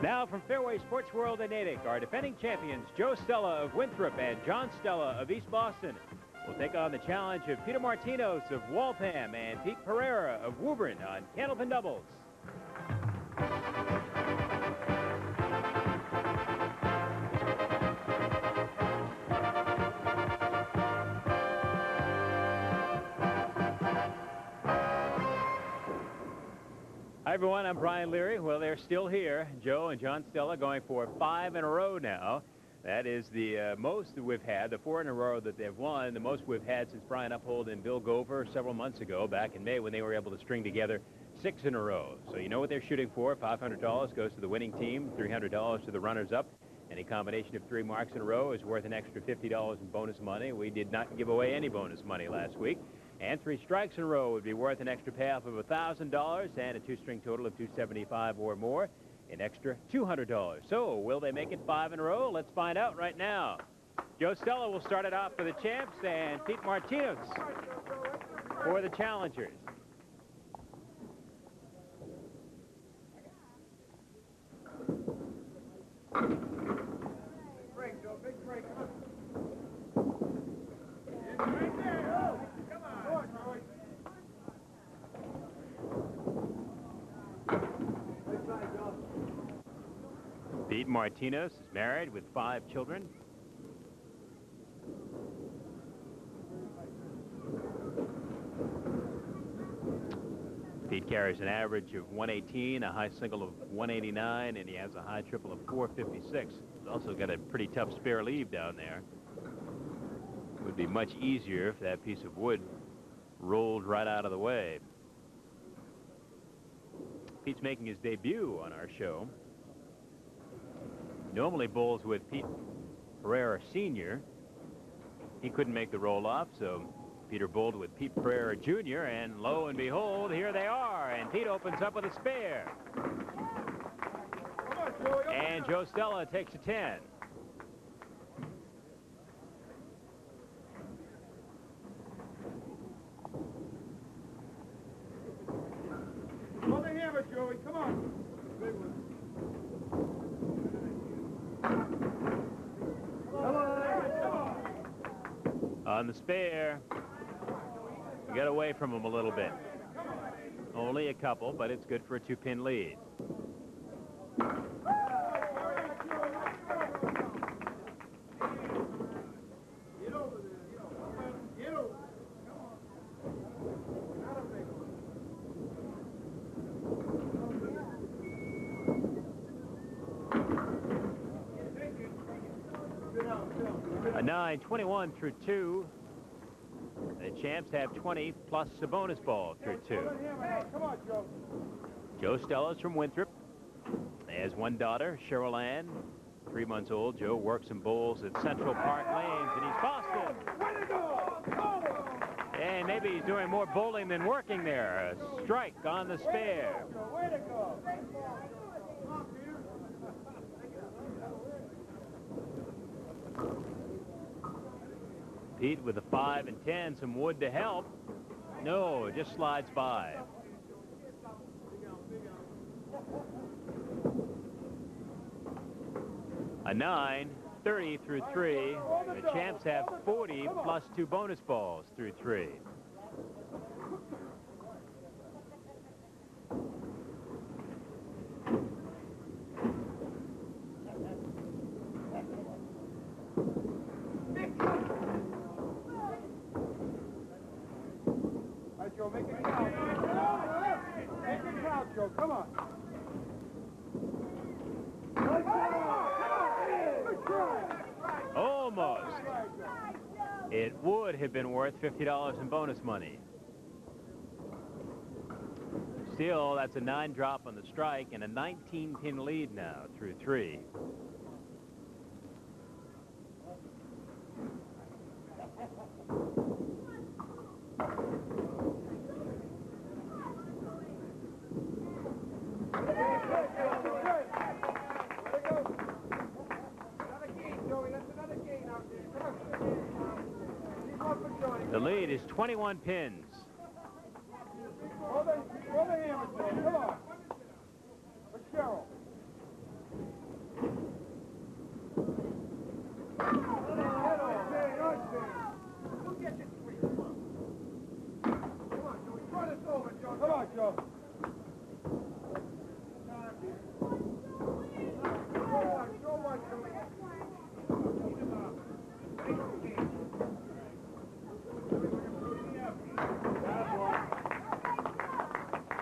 Now from Fairway Sports World in Natick, our defending champions, Joe Stella of Winthrop and John Stella of East Boston, will take on the challenge of Peter Martinos of Waltham and Pete Pereira of Woburn on Candlepin Doubles. Hi, everyone. I'm Brian Leary. Well, they're still here. Joe and John Stella going for 5 in a row now. That is the most that we've had, the 4 in a row that they've won, the most we've had since Brian Uphold and Bill Gover several months ago, back in May, when they were able to string together 6 in a row. So you know what they're shooting for. $500 goes to the winning team, $300 to the runners-up. Any combination of 3 marks in a row is worth an extra $50 in bonus money. We did not give away any bonus money last week. And 3 strikes in a row would be worth an extra payoff of $1,000 and a 2-string total of $275 or more, an extra $200. So will they make it 5 in a row? Let's find out right now. Joe Stella will start it off for the champs, and Pete Martinos for the challengers. Break, Joe, big break. Come on. Pete Martinos is married with 5 children. Pete carries an average of 118, a high single of 189, and he has a high triple of 456. He's also got a pretty tough spare leave down there. It would be much easier if that piece of wood rolled right out of the way. Pete's making his debut on our show. Normally bowls with Pete Pereira Sr. He couldn't make the roll-off, so Peter bowled with Pete Pereira Jr., and lo and behold, here they are, and Pete opens up with a spare. And Joe Stella takes a 10. Hold the hammer, Joey, come on. Big one. On the spare, you got away from him a little bit. Only a couple, but it's good for a 2-pin lead. A 9, 21 through 2. The champs have 20 plus a bonus ball through 2. Come on, Joe. Joe Stella's from Winthrop. He has 1 daughter, Cheryl Ann, 3 months old. Joe works and bowls at Central Park Lanes, and he's Boston. And maybe he's doing more bowling than working there. A strike on the spare. Way to go. Pete with a 5 and 10, some wood to help. No, just slides by. A 9, 30 through 3. The champs have 40 plus 2 bonus balls through 3. Joe, make it count. Make it count, Joe. Come on. Almost. It would have been worth $50 in bonus money. Still, that's a 9 drop on the strike and a 19-pin lead now through 3. The lead is 21 pins. Hold the hammer, Joe. Come on. For Cheryl.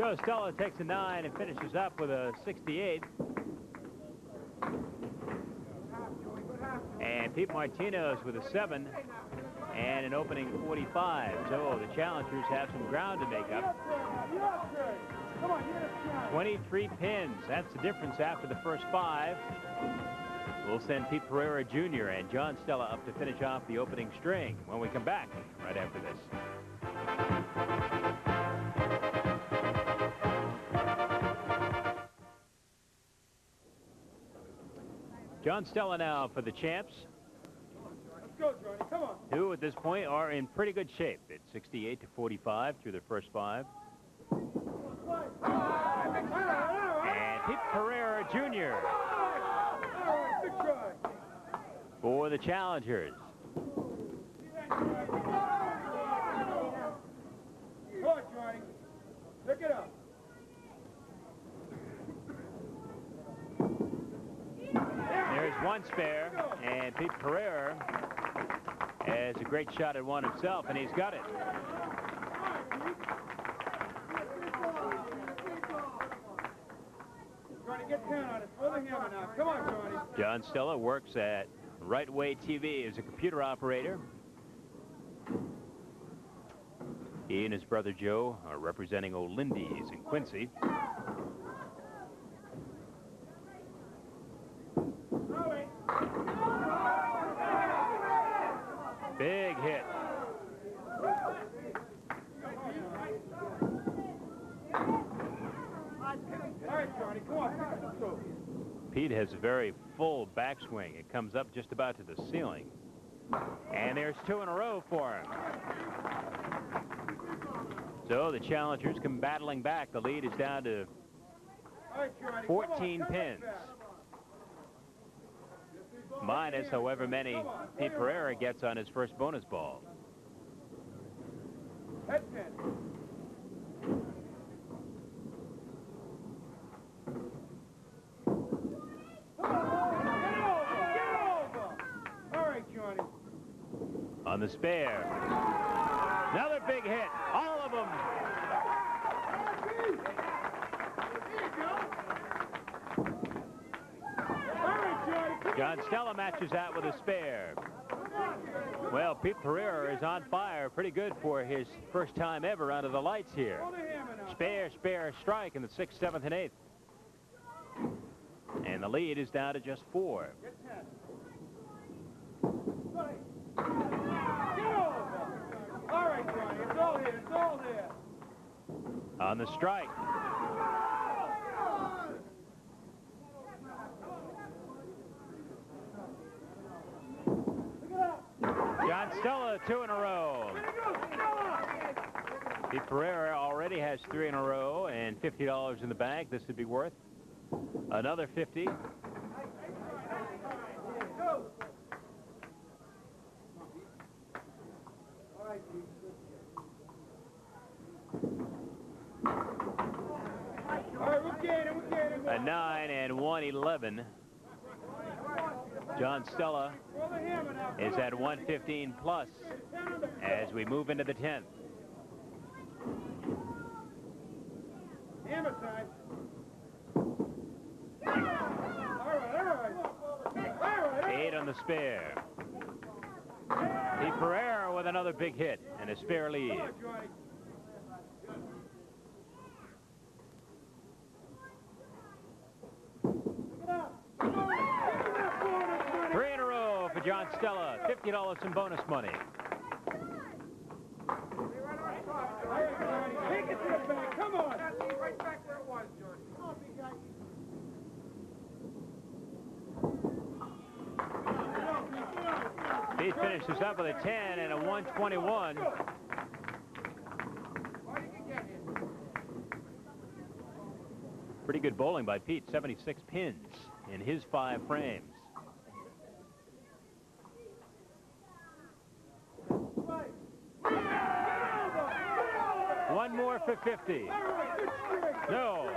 Joe Stella takes a 9 and finishes up with a 68. And Pete Martinos with a 7 and an opening 45. So the challengers have some ground to make up. 23 pins. That's the difference after the first 5. We'll send Pete Pereira Jr. and John Stella up to finish off the opening string when we come back right after this. John Stella now for the champs. Let's go, Johnny. Come on. Who at this point are in pretty good shape. It's 68 to 45 through the first 5. And Pete Pereira Jr. for the challengers. Come on, Johnny. Pick it up. There's one spare, and Pete Pereira has a great shot at one himself, and he's got it. Johnny, get 10 on it. Throw the hammer now. Come on, Johnny. John Stella works at Right-Way TV as a computer operator. He and his brother Joe are representing Olindy's in Quincy. Big hit. All right, Johnny, come on. Let's go. Pete has a very full backswing. It comes up just about to the ceiling. And there's 2 in a row for him. So the challengers come battling back. The lead is down to 14 pins. Minus however many Pete Pereira gets on his first bonus ball. Head 10. On the spare. Another big hit. All of them. John Stella matches that with a spare. Well, Pete Pereira is on fire. Pretty good for his first time ever under the lights here. Spare, spare, strike in the 6th, 7th, and 8th. And the lead is down to just 4. All right, Johnny, it's all here, it's all there. On the strike. John Stella, 2 in a row. Pete Pereira already has 3 in a row and $50 in the bank. This would be worth another 50. A 9 and 111. John Stella is at 115 plus as we move into the 10th. Hammer time. All right. 8 on the spare. Pete Pereira with another big hit and a spare lead. 3 in a row for John Stella. $50 in bonus money. Take it to the back. Come on. Right back where it was, Jordan. Come on, big guy. He finishes up with a 10 and a 121. Pretty good bowling by Pete. 76 pins in his 5 frames. One more for 50. No.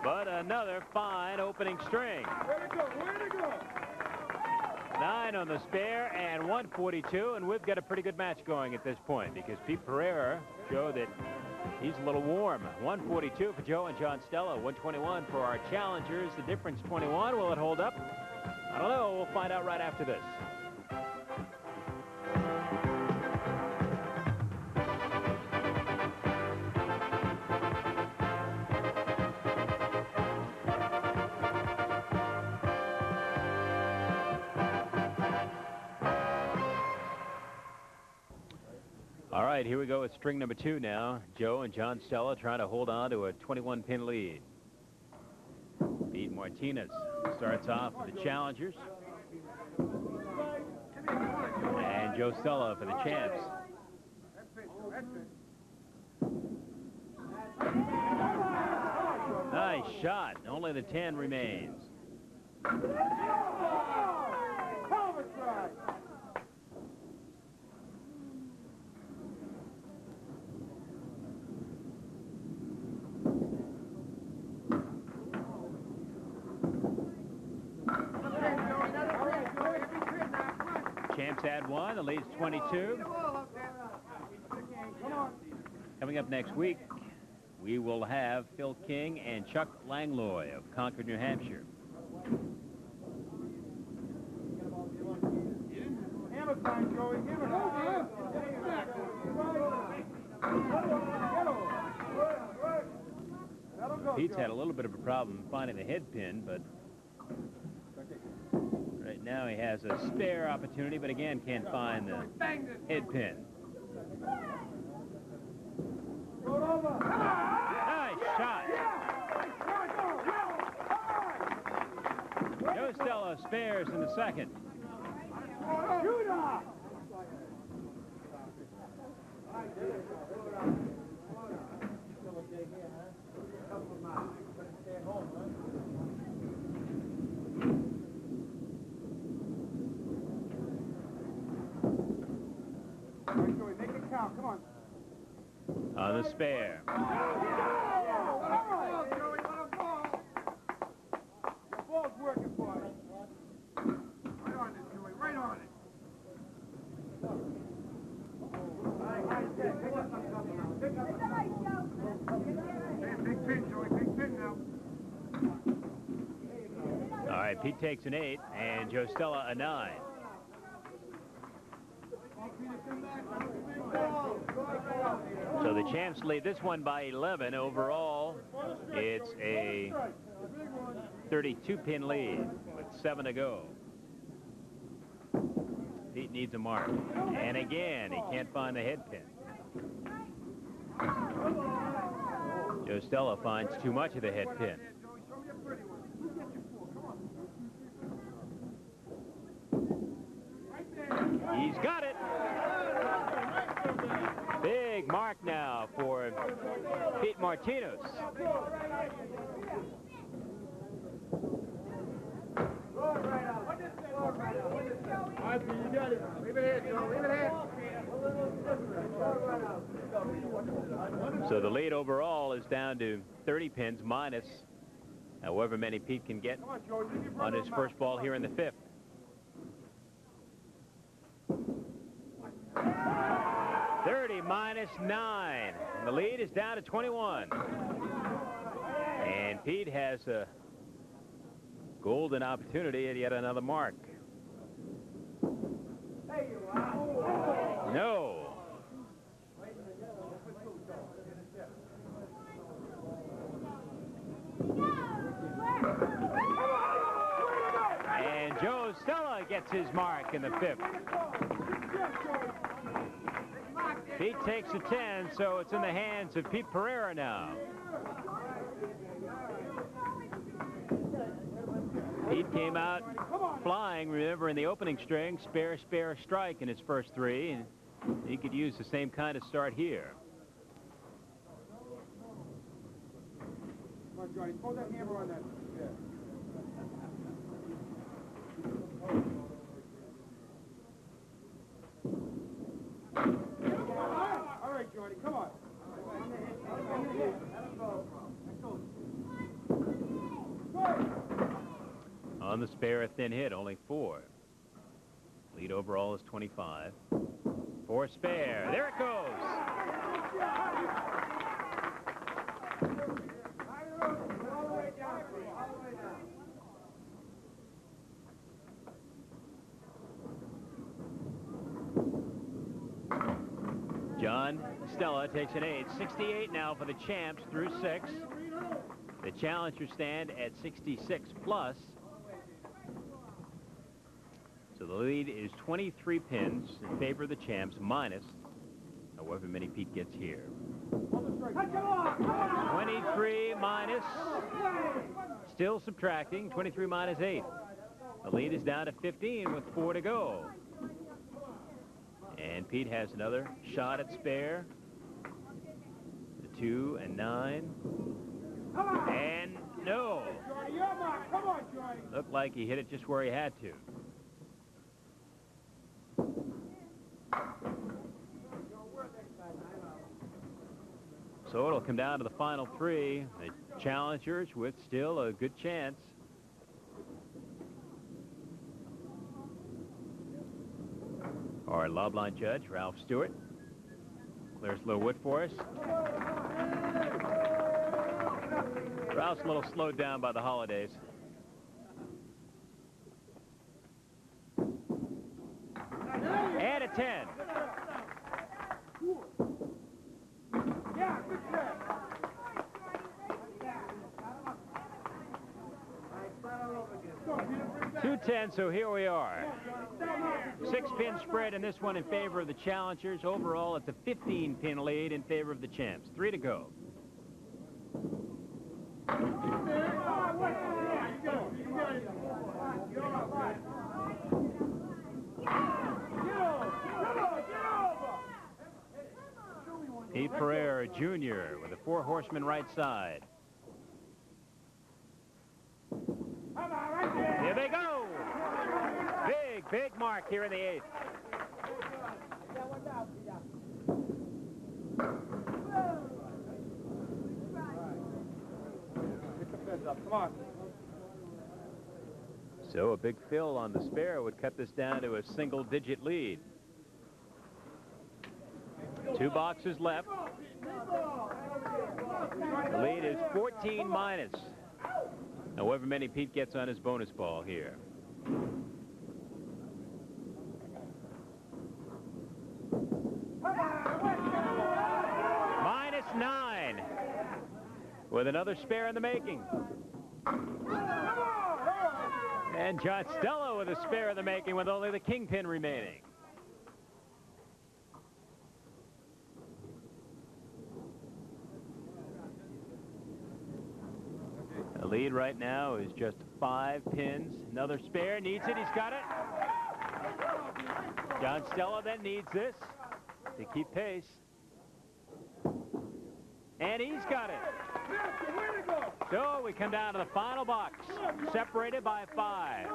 But another fine opening string. Way to go, way to go. 9 on the spare and 142, and we've got a pretty good match going at this point because Pete Pereira showed that He's a little warm. 142 for Joe and John Stella. 121 for our challengers. The difference 21. Will it hold up? I don't know. We'll find out right after this. All right, here we go with string number 2 now. Joe and John Stella trying to hold on to a 21-pin lead. Pete Martinez starts off for the challengers. And Joe Stella for the champs. Nice shot. Only the 10 remains. Champs had 1. The lead's 22. Coming up next week, we will have Phil King and Chuck Langlois of Concord, New Hampshire. Pete's had a little bit of a problem finding the head pin, but right now he has a spare opportunity, but again can't find the head pin. Nice shot. Joe Stella spares in the second. Make it count. Come on. On the spare. The ball's working for us. Right on it, Joey. Right on it. Big pin, Joey. Big pin now. All right, Pete takes an 8, and Joe Stella a 9. So the champs lead this one by 11. Overall, it's a 32-pin lead with 7 to go. Pete needs a mark. And again, he can't find the head pin. Joe Stella finds too much of the head pin. He's got it. Big mark now for Pete Martinos. You got it. Leave it here, Joe. Leave it here. So the lead overall is down to 30 pins minus however many Pete can get on his first ball here in the 5th. 30 minus 9. And the lead is down to 21. And Pete has a golden opportunity at yet another mark. No. And Joe Stella gets his mark in the 5th. Pete takes a 10, so it's in the hands of Pete Pereira now. Pete came out flying, remember, in the opening string, spare, spare, strike in his first 3, and he could use the same kind of start here. Come on, Johnny. Pull that hammer on that. Yeah. All right, Johnny, come on. On the spare, a thin hit, only 4. Lead overall is 25. 4 spare. There it goes. John Stella takes an 8. 68 now for the champs through 6. The challengers stand at 66 plus. So the lead is 23 pins in favor of the champs, minus however many Pete gets here. 23 minus, still subtracting, 23 minus 8. The lead is down to 15 with 4 to go. And Pete has another shot at spare. The 2 and 9. And no. Looked like he hit it just where he had to. So it'll come down to the final 3. The challengers with still a good chance. Our lob line judge, Ralph Stewart, clears a little wood for us. Ralph's a little slowed down by the holidays. And a 10. Yeah, good check. 2-10, so here we are. 6-pin spread in this one in favor of the challengers. Overall, it's a 15-pin lead in favor of the champs. 3 to go. Pete Pereira, Jr. with a 4-horseman right side. Here they go. Big mark here in the 8th. Get the fence up. Come on. So a big fill on the spare would cut this down to a single-digit lead. 2 boxes left. The lead is 14 minus. However many Pete gets on his bonus ball here. -9 with another spare in the making. And John Stella with a spare in the making with only the kingpin remaining. The lead right now is just 5 pins. Another spare, needs it, he's got it. John Stella then needs this to keep pace. And he's got it. So we come down to the final box, separated by 5.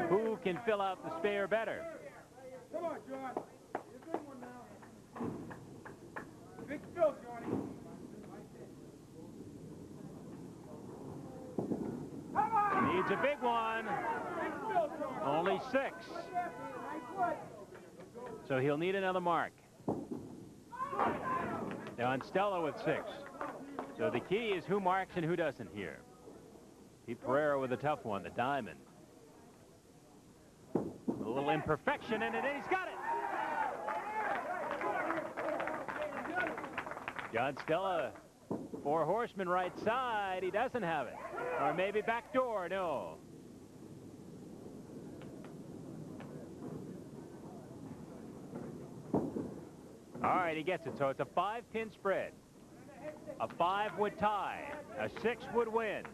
Who can fill out the spare better? Come on, John. You're a good one now. Big fill, Johnny. Needs a big one. Only 6. So he'll need another mark. John Stella with 6. So the key is who marks and who doesn't here. Pete Pereira with a tough one, the diamond. A little imperfection in it, and he's got it. John Stella, 4-horseman right side. He doesn't have it. Or maybe back door, no. All right, he gets it. So it's a 5-pin spread. A 5 would tie. A 6 would win.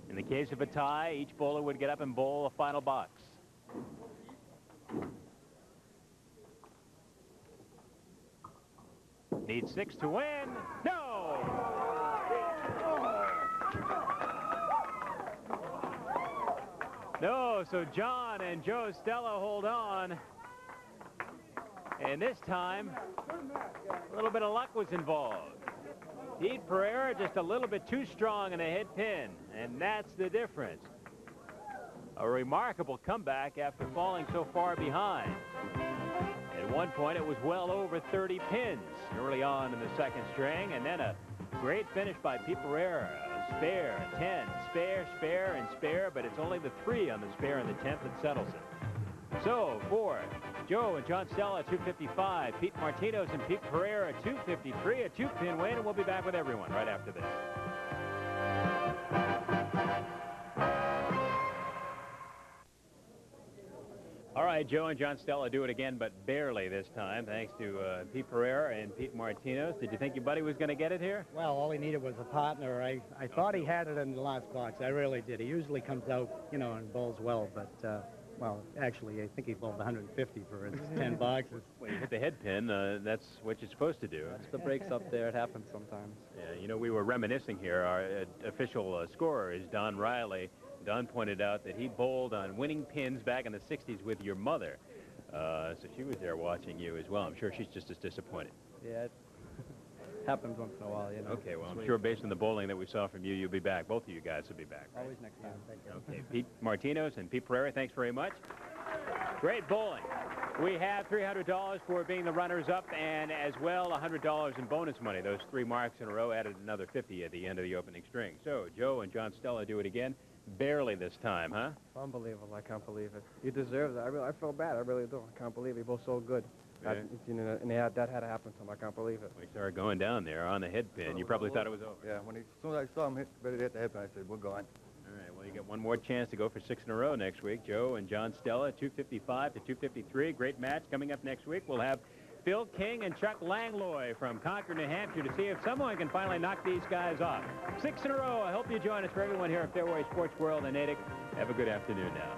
In the case of a tie, each bowler would get up and bowl a final box. Needs 6 to win. No! No, so John and Joe Stella hold on. And this time, a little bit of luck was involved. Pete Pereira just a little bit too strong in the head pin, and that's the difference. A remarkable comeback after falling so far behind. At one point, it was well over 30 pins early on in the second string, and then a great finish by Pete Pereira. A spare, a 10, spare, spare, and spare, but it's only the 3 on the spare in the 10th that settles it. So, for Joe and John Stella, 255. Pete Martinos and Pete Pereira, 253. A 2-pin win, and we'll be back with everyone right after this. All right, Joe and John Stella do it again, but barely this time, thanks to Pete Pereira and Pete Martinos. Did you think your buddy was going to get it here? Well, all he needed was a partner. I thought he had it in the last box. I really did. He usually comes out, you know, and bowls well, but, well, actually, I think he bowled 150 for his 10 boxes. Well, you hit the head pin. That's what you're supposed to do. That's the breaks up there. It happens sometimes. Yeah, you know, we were reminiscing here. Our official scorer is Don Riley. Don pointed out that he bowled on winning pins back in the 60s with your mother. So she was there watching you as well. I'm sure she's just as disappointed. Yeah, it happens once in a while, you know. Okay, well, I'm sure based on the bowling that we saw from you, you'll be back. Both of you guys will be back. Right? Always next time. Thank you. Okay, Pete Martinos and Pete Pereira, thanks very much. Great bowling. We have $300 for being the runners-up, and as well, $100 in bonus money. Those 3 marks in a row added another 50 at the end of the opening string. So, Joe and John Stella do it again. Barely this time, huh? Unbelievable. I can't believe it. You deserve that. I feel bad. I really do. I can't believe it. You're both so good. Yeah. And that had to happen to him. I can't believe it. We started going down there on the head pin. You probably thought it was over. Yeah, as soon as I saw him ready to hit the head pin, I said, we're gone. All right, well, you got one more chance to go for 6 in a row next week. Joe and John Stella, 255 to 253. Great match coming up next week. We'll have Phil King and Chuck Langlois from Concord, New Hampshire, to see if someone can finally knock these guys off. 6 in a row. I hope you join us. For everyone here at Fairway Sports World and Natick, have a good afternoon now.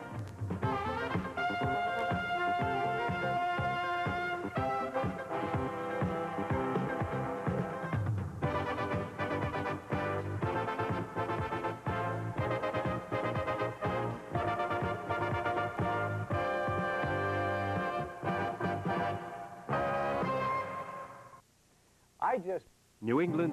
New England